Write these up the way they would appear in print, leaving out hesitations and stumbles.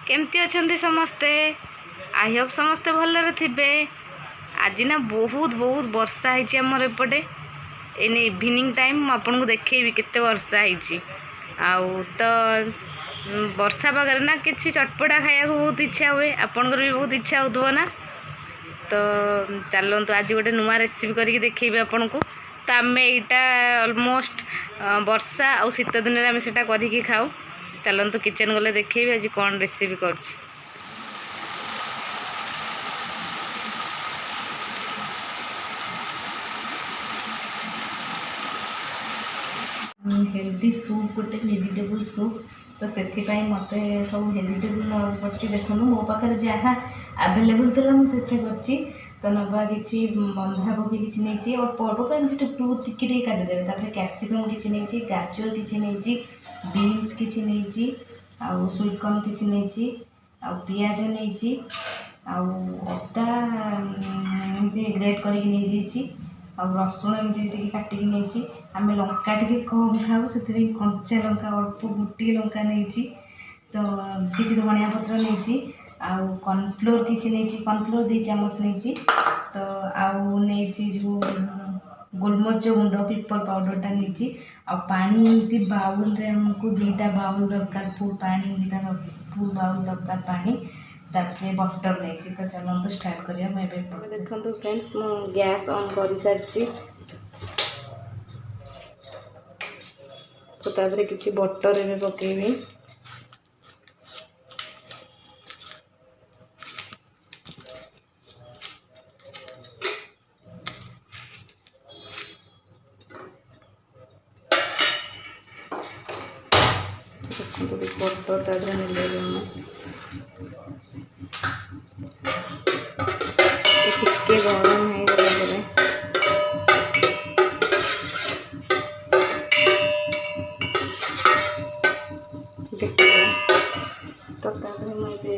केमती अच्छा समस्ते आई होप समस्ते भलरे थे। आज ना बहुत बहुत वर्षा होती आमर एपटे एने इवनिंग टाइम आपको देखी केते वर्षा होती तो वर्षा पागे ना किसी चटपटा खाया बहुत इच्छा हुए आपंकर भी बहुत इच्छा हो ना। तो चलतु आज गोटे नुआ रेसिपी करके देखेबी आपन को। तो आम यहाँ ऑलमोस्ट वर्षा आ शीत दिन में आम सेटा करके खाऊ। चलतु किचन गले देखेबी आज कौन रेसिपी कर हेल्दी सूप गोटे वेजिटेबल सूप। तो से मत सब वेजिटेबल ना पड़ी देखो मो पाखे जहाँ आवेलेबल थी मुझे कर तो नवा कि बंधाकोबी किसी नहीं अल्प अल्प पूरा टिके काटिदेवे। तापर कैप्सिकम किसी नहीं, गाजर किसी नहीं, बीन्स किसी नहीं, आउ स्वीटकर्न किसी नहीं, आ पियाज नहीं, अदा एमती ग्रेट करके रसुण एमती काटिकी नहीं। आम लंका टे कम खाऊ से कंचा लंका अल्प गोटे लंका नहीं। तो किसी धनिया पत्र नहीं, आउ कॉर्नफ्लोर किसी नहीं, कॉर्नफ्लोर 2 चामच नहीं। तो आउ नहीं जो गोलमरिच गुंड पिपर पाउडरटा नहीं। आ पानी एमती बाउल रे हमको 2टा बाउल दरकार फुल पानी 2टा फुल बाउल दरकार पानी। तापर बटर नहीं। तो चलते स्टार्ट करिया। मैं देखो फ्रेंड्स मु गैस ऑन कर सारी। तो तापर किसी बटर भी पकेबी। बटर तादे मिले टिके गरम हो गला देख। तो तादे मुझे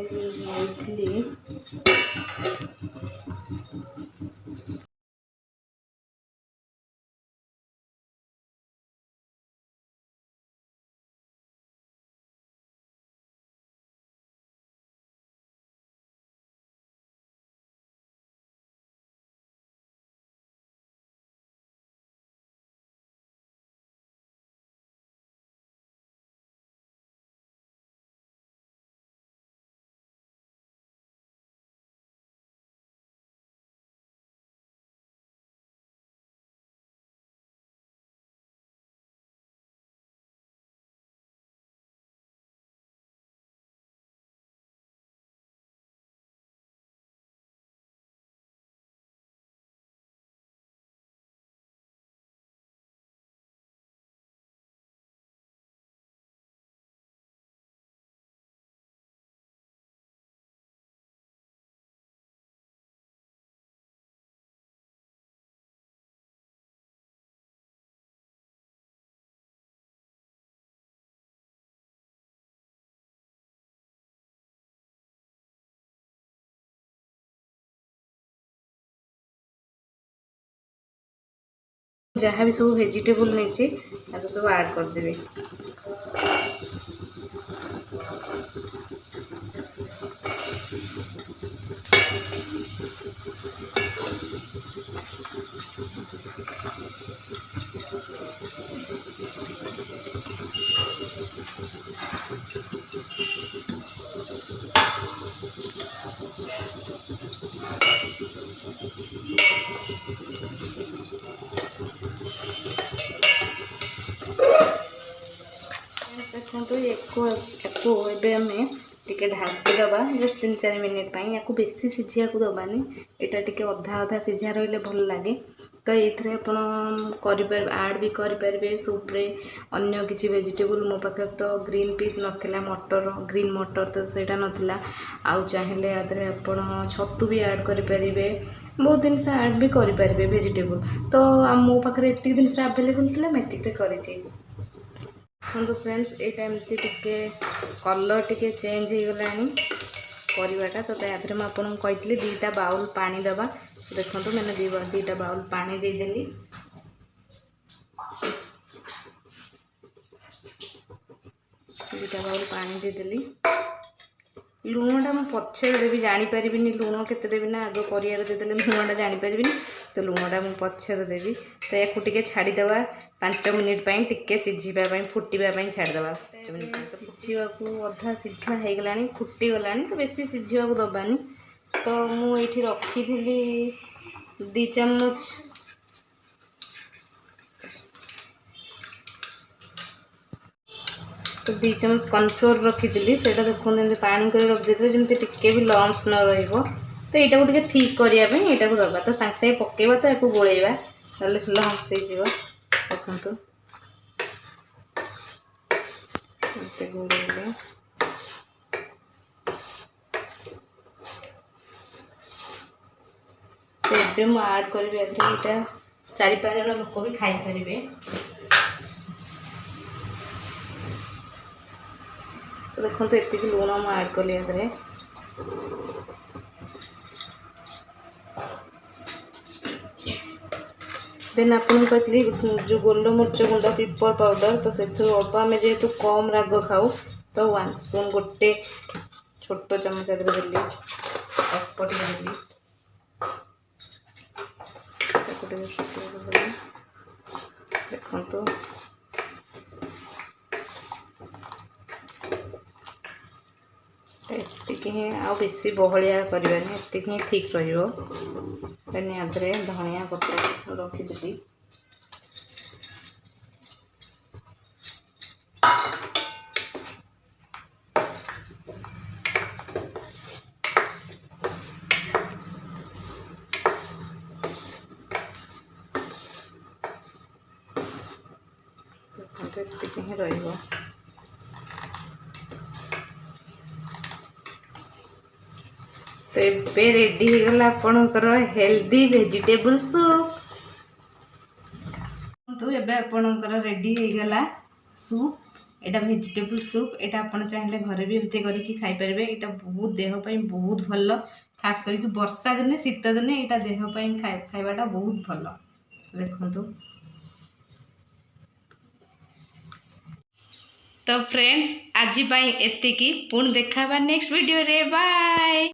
जहाँ भी सब वेजिटेबल नहीं सब ऐड करदेवी। देखो याको एवं आम टे ढाकी दबा जस्ट 3-4 मिनिट या बेसी सीझा को दबानी। यहाँ टे अधा अधा सीझा रही भल लगे। तो ये आप ऐड भी करेंगे सूप्रे अन्य किसी वेजिटेबल। मो पाखे तो ग्रीन पीस नाला मटर ग्रीन मटर तो सहीटा नाला। आउ चाहिए आदि आप छतु भी ऐड करेंगे बहुत जिनस ऐड भी करेंगे वेजिटेबल। तो मो पाखे ये जिनस आवेलेबल थी मुझे कर देखो फ्रेंड्स यहाँ एमती टिके कलर टिके चेंज हो गलानी परिवाटा। तो याद में आपको कही 2टा बाउल पानी दबा। देखो मैंने 2टा बाउल पानी देदेली। 2टा बाउल पानी देदेली। लुणटा मुझे पछे देवी जापर लुण के देवी ना आग परियार देदेले लुणटा जापर तो लुणटा मुझे पछे देवी तो या टे छाड़ीदे 5 मिनिट टे सीझापी फुटापी छाड़ीदे सीझा अधा सीझा हो गला फुटीगला तो बेस सीझा दबानी तो मुझे रखी थी 2 चम्मच तो 2 चम्मच कॉर्नफ्लोर रखी थी से देखते पानी कर रखी जमी टे भी लम्स न रही तो यहाँ को थिक करने यहाँ को दबा तो सागे सागे पकेबा तो या गोलेबा ना लम्स हो देखु गोले तो मुझे आड करी यहाँ 4-5 जन लोक भी खाई पारे तो देखो ये लुण मुझे आड कली देन आपको कहती जो गोलमरीच गुंड पिपर पाउडर तो से अल्प आम जेहेतु कम राग खाऊ तो 1 स्पून गोटे छोट चमच देली अल्प देली देखो एतिक ही आ बेसी बहलिया करवानी एतिक ही ठीक रही धनिया पत्र रखीदी एतिक ही रही तो ये रेडी हो गला आपणकर हेल्दी वेजिटेबल सूप तो ये आपणकर रेडी हो गला सूप एटा वेजिटेबल सूप एटा आपण चाहिले घरे भी एमती करके खाई परिबे एटा बहुत देह पई बहुत भल खास करके वर्षा दिने शीत दिने एटा देह पई खाइबाटा बहुत भल देखंतु तो फ्रेंड्स आज एतिकी पुणी देखा नेक्स्ट वीडियो रे बाय।